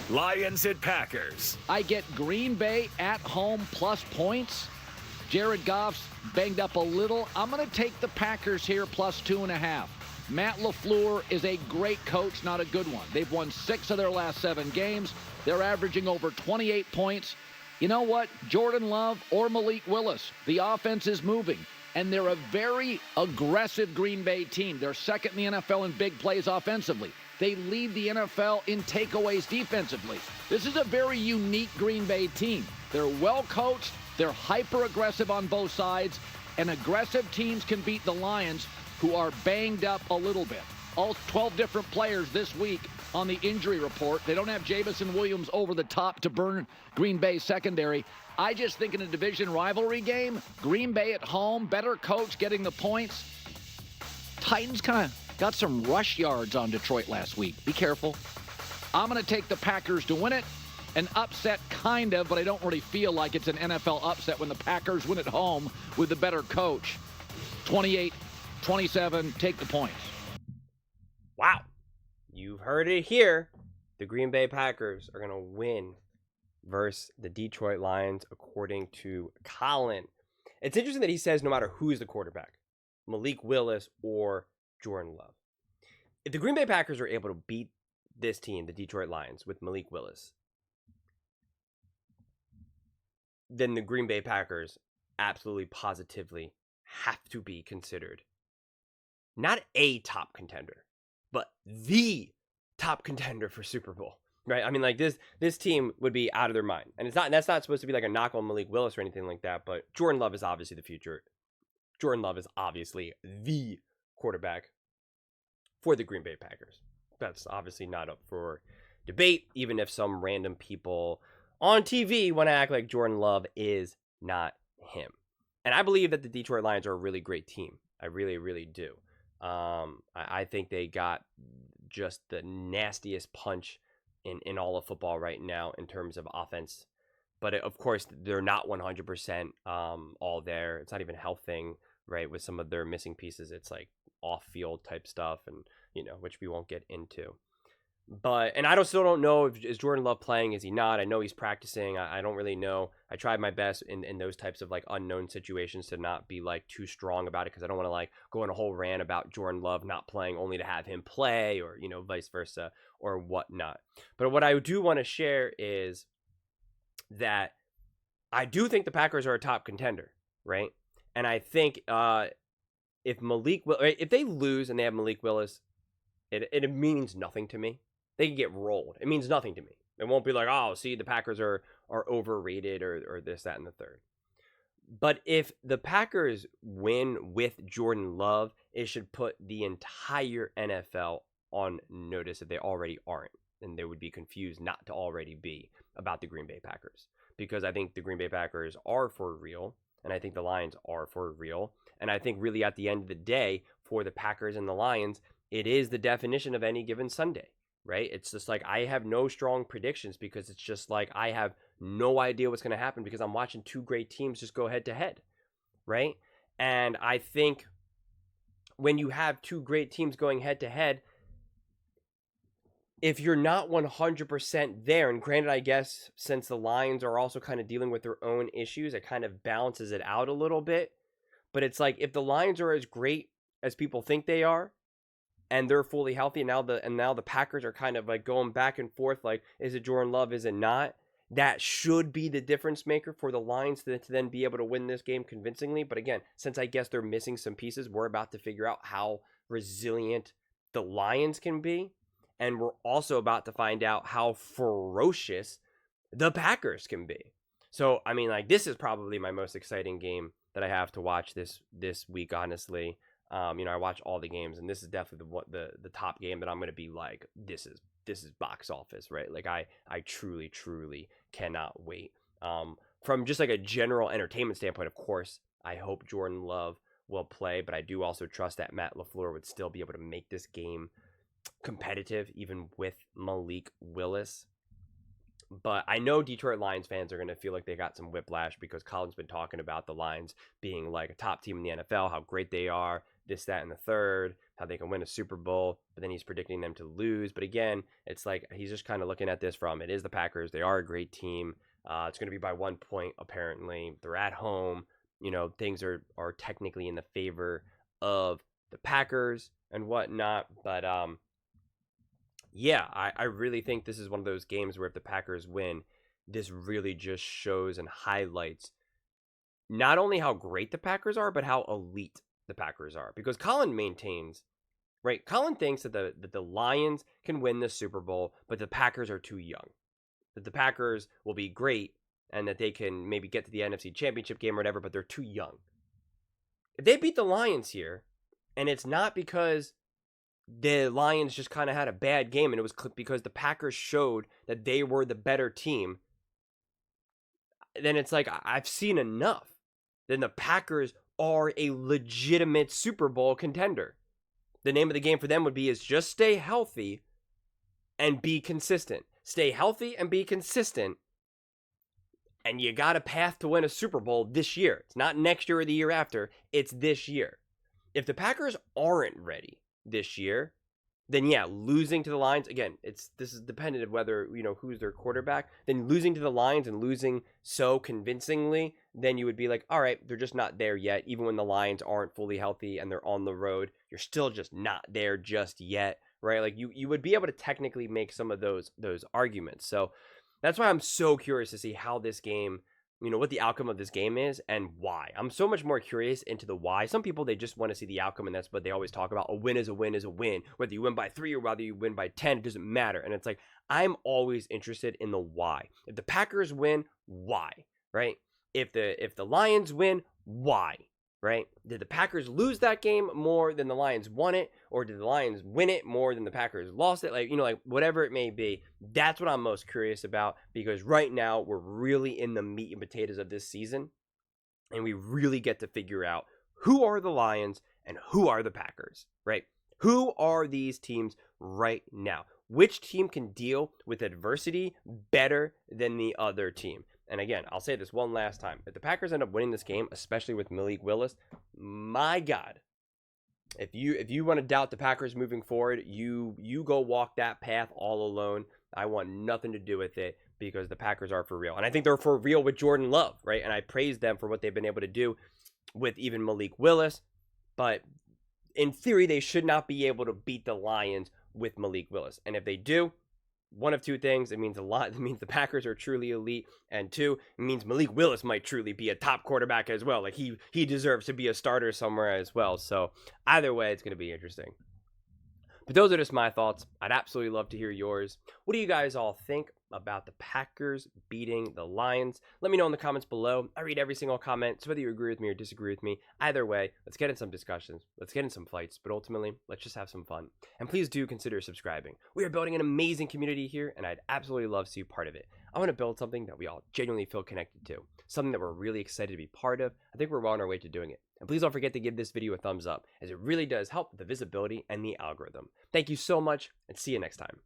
Lions at Packers. I get Green Bay at home plus points. Jared Goff's banged up a little. I'm going to take the Packers here plus 2.5. Matt LaFleur is a great coach, not a good one. They've won 6 of their last 7 games. They're averaging over 28 points. You know what? Jordan Love or Malik Willis, the offense is moving. And they're a very aggressive Green Bay team. They're second in the NFL in big plays offensively. They lead the NFL in takeaways defensively. This is a very unique Green Bay team. They're well coached. They're hyper-aggressive on both sides. And aggressive teams can beat the Lions, who are banged up a little bit. All 12 different players this week on the injury report. They don't have Jamison Williams over the top to burn Green Bay secondary. I just think in a division rivalry game, Green Bay at home, better coach getting the points. Titans kind of got some rush yards on Detroit last week. Be careful. I'm going to take the Packers to win it. An upset, kind of, but I don't really feel like it's an NFL upset when the Packers win at home with the better coach. 28-27, take the points. Wow. You've heard it here. The Green Bay Packers are going to win versus the Detroit Lions, according to Colin. It's interesting that he says no matter who's the quarterback, Malik Willis or Jordan Love. If the Green Bay Packers are able to beat this team, the Detroit Lions, with Malik Willis, then the Green Bay Packers absolutely positively have to be considered not a top contender, but the top contender for Super Bowl, right? I mean, like this team would be out of their mind. And that's not supposed to be like a knock on Malik Willis or anything like that, but Jordan Love is obviously the future. Jordan Love is obviously the quarterback for the Green Bay Packers. That's obviously not up for debate, even if some random people on TV want to act like Jordan Love is not him. And I believe that the Detroit Lions are a really great team. I really, really do. I think they got just the nastiest punch in all of football right now in terms of offense. But of course, they're not 100% all there. It's not even a health thing, right? With some of their missing pieces, it's like off-field type stuff, and which we won't get into. And I still don't know if is Jordan Love playing, is he not? I know he's practicing. I don't really know. I tried my best in those types of like unknown situations to not be like too strong about it, because I don't want to like go on a whole rant about Jordan Love not playing only to have him play, or vice versa or whatnot. But what I do want to share is that I do think the Packers are a top contender, right? And I think if they lose and they have Malik Willis, it means nothing to me. They can get rolled. It means nothing to me. It won't be like, oh, see, the Packers are overrated or this, that, and the third. But if the Packers win with Jordan Love, it should put the entire NFL on notice that they already aren't. And they would be confused not to already be about the Green Bay Packers. Because I think the Green Bay Packers are for real. And I think the Lions are for real. And I think really at the end of the day, for the Packers and the Lions, it is the definition of any given Sunday. Right? It's just like I have no strong predictions, because it's just like I have no idea what's going to happen, because I'm watching two great teams just go head to head. Right? And I think when you have two great teams going head to head, if you're not 100% there, and granted, I guess since the Lions are also kind of dealing with their own issues, it kind of balances it out a little bit. But it's like if the Lions are as great as people think they are, and they're fully healthy, and now the Packers are kind of like going back and forth, like, is it Jordan Love, is it not? That should be the difference maker for the Lions to then be able to win this game convincingly. But again, since I guess they're missing some pieces, we're about to figure out how resilient the Lions can be. And we're also about to find out how ferocious the Packers can be. So, I mean, like, this is probably my most exciting game that I have to watch this week, honestly. I watch all the games, and this is definitely the top game that I'm going to be like, this is box office, right? Like I truly cannot wait. From just like a general entertainment standpoint, of course, I hope Jordan Love will play, but I do also trust that Matt LaFleur would still be able to make this game competitive, even with Malik Willis. But I know Detroit Lions fans are going to feel like they got some whiplash, because Colin's been talking about the Lions being like a top team in the NFL, how great they are, this, that, and the third. how they can win a Super Bowl, but then he's predicting them to lose. But again, it's like he's just kind of looking at this from, it is the Packers. They are a great team. It's going to be by 1 point, apparently. They're at home. You know, things are technically in the favor of the Packers and whatnot. But yeah, I really think this is one of those games where if the Packers win, this really just shows and highlights not only how great the Packers are, but how elite the Packers are. Because Colin maintains, right? Colin thinks that the Lions can win the Super Bowl, but the Packers are too young. That the Packers will be great and that they can maybe get to the NFC Championship game or whatever, but they're too young. If they beat the Lions here, and it's not because the Lions just kind of had a bad game and it was because the Packers showed that they were the better team, then it's like, I've seen enough. Then the Packers are a legitimate Super Bowl contender. The name of the game for them would be is just stay healthy and be consistent. Stay healthy and be consistent. And you got a path to win a Super Bowl this year. It's not next year or the year after. It's this year. If the Packers aren't ready this year, then yeah, losing to the Lions, again, this is dependent of whether, you know, who's their quarterback. Then losing to the Lions and losing so convincingly, then you would be like, all right, they're just not there yet. Even when the Lions aren't fully healthy and they're on the road, you're still just not there just yet, right? Like you would be able to technically make some of those arguments. So that's why I'm so curious to see how this game, you know, what the outcome of this game is and why. I'm so much more curious into the why. Some people, they just want to see the outcome, and that's what they always talk about. A win is a win is a win. Whether you win by 3 or whether you win by 10, it doesn't matter. And it's like, I'm always interested in the why. If the Packers win, why, right? If the Lions win, why, right? Did the Packers lose that game more than the Lions won it? Or did the Lions win it more than the Packers lost it? Like, you know, like whatever it may be, that's what I'm most curious about, because right now we're really in the meat and potatoes of this season. And we really get to figure out who are the Lions and who are the Packers, right? Who are these teams right now? Which team can deal with adversity better than the other team? And again, I'll say this one last time. If the Packers end up winning this game, especially with Malik Willis, my God, if you want to doubt the Packers moving forward, you go walk that path all alone. I want nothing to do with it, because the Packers are for real. And I think they're for real with Jordan Love, right? And I praise them for what they've been able to do with even Malik Willis. But in theory, they should not be able to beat the Lions with Malik Willis. And if they do, one of two things: it means it means the Packers are truly elite, and two, it means Malik Willis might truly be a top quarterback as well. Like he deserves to be a starter somewhere as well. So either way, it's going to be interesting. But those are just my thoughts. I'd absolutely love to hear yours. What do you guys all think about the Packers beating the Lions? Let me know in the comments below. I read every single comment, so whether you agree with me or disagree with me, either way, let's get in some discussions. Let's get in some fights, but ultimately, let's just have some fun. And please do consider subscribing. We are building an amazing community here, and I'd absolutely love to see part of it. I want to build something that we all genuinely feel connected to, something that we're really excited to be part of. I think we're well on our way to doing it. And please don't forget to give this video a thumbs up, as it really does help with the visibility and the algorithm. Thank you so much, and see you next time.